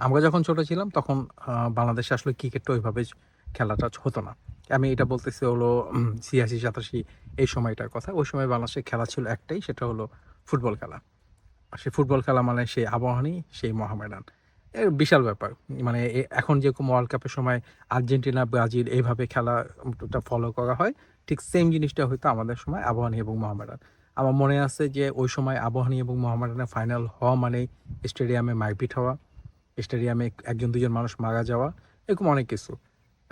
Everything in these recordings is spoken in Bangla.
আমরা যখন ছোট ছিলাম তখন বাংলাদেশে আসলে ক্রিকেটটা ওইভাবে খেলাটা হতো না। আমি এটা বলতেছি হলো ৮৬-৮৭ এই সময়টার কথা। ওই সময় বাংলাদেশে খেলা ছিল একটাই, সেটা হলো ফুটবল খেলা। সেই ফুটবল খেলা মানে সেই আবাহনী, সেই মোহামেডান। বিশাল ব্যাপার। মানে এখন যেরকম ওয়ার্ল্ড কাপের সময় আর্জেন্টিনা, ব্রাজিল এইভাবে খেলাটা ফলো করা হয়, ঠিক সেম জিনিসটা হইতো আমাদের সময় আবাহনী এবং মোহামেডান। আমার মনে আছে যে ওই সময় আবাহনী এবং মোহামেডানের ফাইনাল হওয়া মানেই স্টেডিয়ামে মারপিট হওয়া, স্টেডিয়ামে ১ জন ২ জন মানুষ মারা যাওয়া, এরকম অনেক কিছু।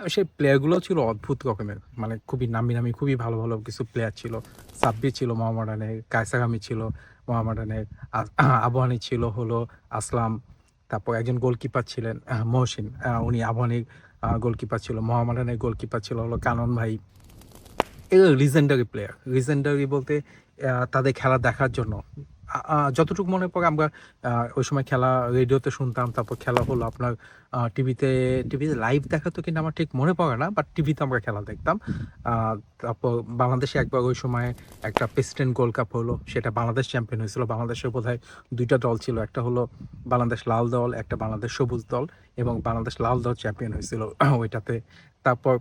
সেই প্লেয়ারগুলো ছিল অদ্ভুত রকমের। মানে খুবই নামি, নামি খুবই ভালো, ভালো কিছু প্লেয়ার ছিল। সাব্বির ছিল মোহামেডানের, কায়সার আমির ছিল মোহামেডানের, আ আবাহনী ছিল হলো আসলাম। তারপর একজন গোলকিপার ছিলেন মহসিন। উনি আবাহনীর গোলকিপার ছিল। মোহামেডানের গোলকিপার ছিল হলো কানন ভাই। এগুলো লিজেন্ডারি প্লেয়ার। লিজেন্ডারি বলতে তাদের খেলা দেখার জন্য যতটুকু মনে পড়ে আমরা ওই সময় খেলা রেডিওতে শুনতাম। তারপর খেলা হলো আপনার টিভিতে, টিভিতে লাইভ দেখাতো কিনা আমার ঠিক মনে পড়ে না। বাট টিভিতে আমরা খেলা দেখতাম। আ তারপর বাংলাদেশে একবার ওই সময় একটা প্রেসিডেন্ট গোল্ড কাপ হলো। সেটা বাংলাদেশ চ্যাম্পিয়ন হয়েছিল। বাংলাদেশের বোধহয় ২ টা দল ছিল। একটা হলো বাংলাদেশ লাল দল, একটা বাংলাদেশ সবুজ দল, এবং বাংলাদেশ লাল দল চ্যাম্পিয়ন হয়েছিল ওইটাতে। তারপর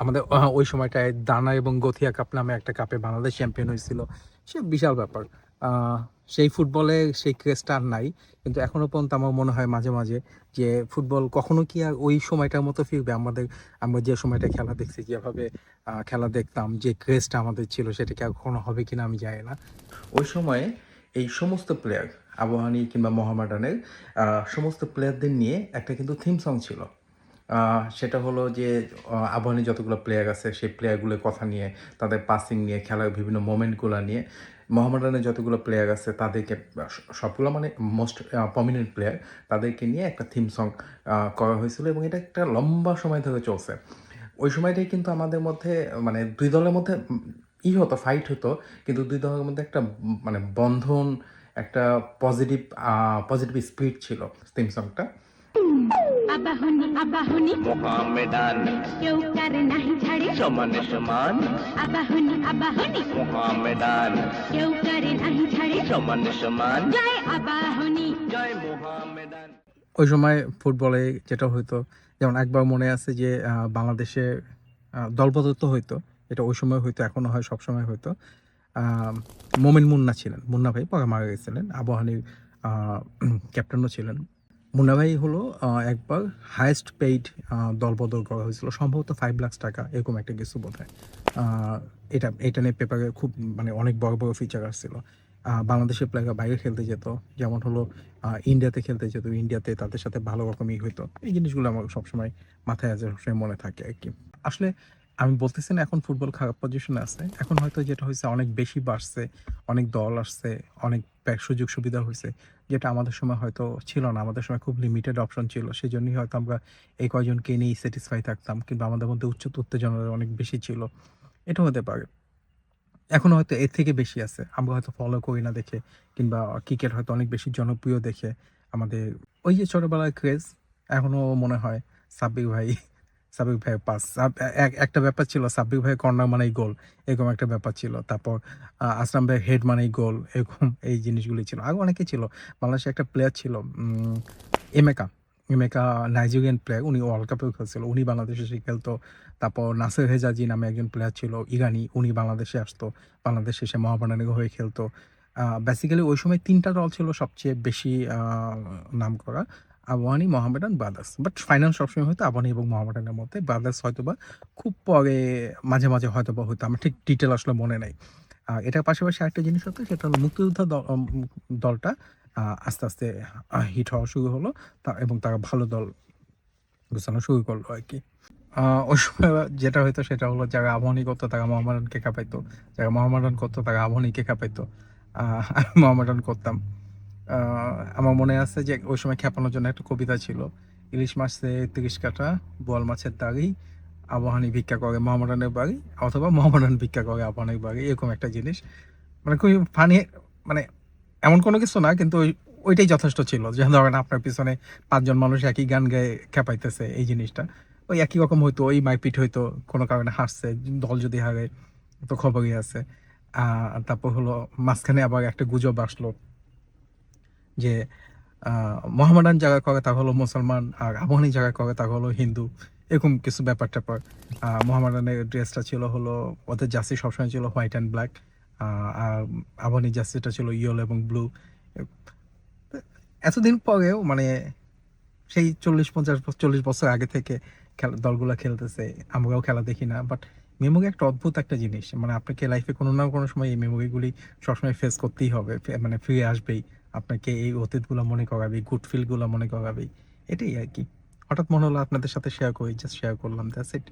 আমাদের ওই সময়টায় দানা এবং গথিয়া কাপ নামে একটা কাপে বাংলাদেশ চ্যাম্পিয়ন হয়েছিল। সে বিশাল ব্যাপার। আ সেই ফুটবলে সেই ক্রেজটা আর নাই। কিন্তু এখনো পর্যন্ত আমার মনে হয় মাঝে, মাঝে যে ফুটবল কখনো কি আর ওই সময়টার মতো ফিরবে? আমরা যে সময়টা খেলা দেখছি, যেভাবে খেলা দেখতাম, যে ক্রেজটা আমাদের ছিল, সেটা কি আর কখনো হবে কিনা আমি জানি না। ওই সময়ে এই সমস্ত প্লেয়ার, আবাহনী কিংবা মোহামেডানের সমস্ত প্লেয়ারদের নিয়ে একটা কিন্তু থিম সং ছিল। সেটা হলো যে আবাহনীর যতগুলো প্লেয়ার আছে সেই প্লেয়ারগুলোর কথা নিয়ে, তাদের পাসিং নিয়ে, খেলার বিভিন্ন মোমেন্টগুলো নিয়ে। মোহামেডানের যতগুলো প্লেয়ার আছে তাদেরকে সবগুলো মানে মোস্ট প্রমিনেন্ট প্লেয়ার, তাদেরকে নিয়ে একটা থিম সং করা হয়েছিল, এবং এটা একটা লম্বা সময় ধরে চলছে। ওই সময়টাই কিন্তু আমাদের মধ্যে মানে ২ দলের মধ্যে হতো, ফাইট হতো। কিন্তু ২ দলের মধ্যে একটা মানে বন্ধন, একটা পজিটিভ পজিটিভ স্পিরিট ছিল থিম সংটা। আবাহনী আবাহনী মোহামেডান কেউ কারে নাহি ছাড়ে সমানে সমান আবাহনী আবাহনী মোহামেডান কেউ কারে নাহি ছাড়ে সমানে সমান জয় আবাহনী জয় মোহামেডান। ওই সময় ফুটবলে যেটা হইতো, যেমন একবার মনে আছে যে বাংলাদেশে দলবদল হইতো। এটা ওই সময় হইতো, এখনো হয়, সবসময় হইতো। আ মোমিন মুন্না ছিলেন। মুন্না ভাই পরে মারা গেছিলেন। আবাহনীর আ ক্যাপ্টেনও ছিলেন। মুন্না ভাই হলো একবার হাইয়েস্ট পেইড দলবদল করা হয়েছিল। সম্ভবত ৳5,00,000 এরকম একটা কিছু বোধহয়। আ এটা নিয়ে পেপারে খুব মানে অনেক বড়, বড় ফিচার আসছিল। বাংলাদেশের প্লেয়াররা বাইরে খেলতে যেত। যেমন হলো ইন্ডিয়াতে খেলতে যেত। ইন্ডিয়াতে তাদের সাথে ভালো রকমই হইতো। এই জিনিসগুলো আমার সবসময় মাথায় আছে, সবসময় মনে থাকে আরকি। আসলে আমি বলতেছি না এখন ফুটবল খারাপ পজিশনে আছে। এখন হয়তো যেটা হইছে অনেক বেশি বাড়ছে, অনেক দল আসছে, অনেক সুযোগ সুবিধা হইছে। যেটা আমাদের সময় হয়তো ছিল না। আমাদের সময় খুব লিমিটেড অপশন ছিল। সেজন্যই হয়তো আমরা এই কয়জনকে নিয়েই স্যাটিসফাই থাকতাম। কিন্তু আমাদের মধ্যে উত্তেজনা অনেক বেশি ছিল। এটা হতে পারে। এখন হয়তো এর থেকে বেশি আছে। আমরা হয়তো ফলো করি না দেখে, কিংবা ক্রিকেট হয়তো অনেক বেশি জনপ্রিয় দেখে আমাদের ওই যে ছোটবেলার ক্রেজ এখনো মনে হয়। সাব্বির ভাই, সাব্বির ভাইয়ের পাস একটা ব্যাপার ছিল, সাব্বির ভাইয়ের কর্নার মানেই গোল। এরকম একটা ব্যাপার ছিল। তারপর আসলাম ভাইয়ের হেড মানেই গোল। এরকম এই জিনিসগুলি ছিল। আরো অনেকেই ছিল। বাংলাদেশে একটা প্লেয়ার ছিল এমেকা। Emeka Nigerian player. উনি ওয়ার্ল্ড কাপেও খেলছিল। উনি বাংলাদেশে এসে খেলতো। তারপর নাসের হেজাজি নামে একজন প্লেয়ার ছিল ইরানি। উনি বাংলাদেশে আসতো। বাংলাদেশে এসে মোহামেডানের হয়ে খেলতো। বেসিক্যালি ওই সময় ৩ টা দল ছিল সবচেয়ে বেশি নামকরা। Abahani, Mohammedan, brothers. But final সবসময় হইতো আবাহনী এবং মোহামেডানের মধ্যে। ব্রাদার্স হয়তোবা খুব পরে মাঝে, মাঝে হয়তোবা হইতো। আমার ঠিক ডিটেইল আসলে মনে নাই। এটার পাশাপাশি আরেকটা জিনিস হতো, সেটা হলো মুক্তিযোদ্ধা দলটা আস্তে, আস্তে হিট হওয়া শুরু হলো। এবং তারা ভালো দল গোছানো শুরু করলো আরকি। আ ওই সময় যেটা হইতো সেটা হলো, যারা আবাহনী করতো তারা মোহামেডানকে খেপাইতো। যারা মোহামেডান করতো তারা আবাহনীকে খেপাইতো। আমি মোহামেডান করতাম। আ আমার মনে আছে যে ওই সময় খেপানোর জন্য একটা কবিতা ছিল। ইলিশ মাছে ৩০ কাঠা, বোয়াল মাছের দাড়ি, আবাহনী ভিক্ষা করে মোহামেডানের বাড়ি, অথবা মোহামেডান ভিক্ষা করে আবাহনীর বাড়ি। এরকম একটা জিনিস। মানে খুবই ফানি, মানে এমন কোনো কিছু না, কিন্তু ওইটাই যথেষ্ট ছিল। যে ধরেন আপনার পিছনে ৫ জন মানুষ একই গান গেয়ে খেপাইতেছে, এই জিনিসটা। ওই একই রকম হইতো, ওই মারপিট হইতো, কোনো কারণে হারছে, দল যদি হারে তো খবরই আছে। তারপর হলো মাঝখানে আবার একটা গুজব আসলো যে মোহামেডান জায়গায় করে তা হলো মুসলমান, আর আবাহনী জায়গায় করে তা হলো হিন্দু, এরকম কিছু ব্যাপার-ট্যাপার। মোহামেডানের ড্রেসটা ছিল হলো, ওদের জার্সি সবসময় ছিল হোয়াইট অ্যান্ড ব্ল্যাক। আর আবাহনীর জার্সিটা ছিল ইয়েলো এবং ব্লু। এতদিন পরেও মানে সেই 40 বছর আগে থেকে দলগুলা খেলতেছে, আমরাও খেলা দেখি না। বাট মেমোরি একটা অদ্ভুত একটা জিনিস। মানে আপনাকে লাইফে কোনো না কোনো সময় এই মেমোরিগুলি সবসময় ফেস করতেই হবে। মানে ফিরে আসবেই। আপনাকে এই অতীতগুলো মনে করাবেই, গুড ফিল গুলা মনে করাবেই। এটাই আরকি। হঠাৎ মনে হলো আপনাদের সাথে শেয়ার করি, জাস্ট শেয়ার করলাম। That's it.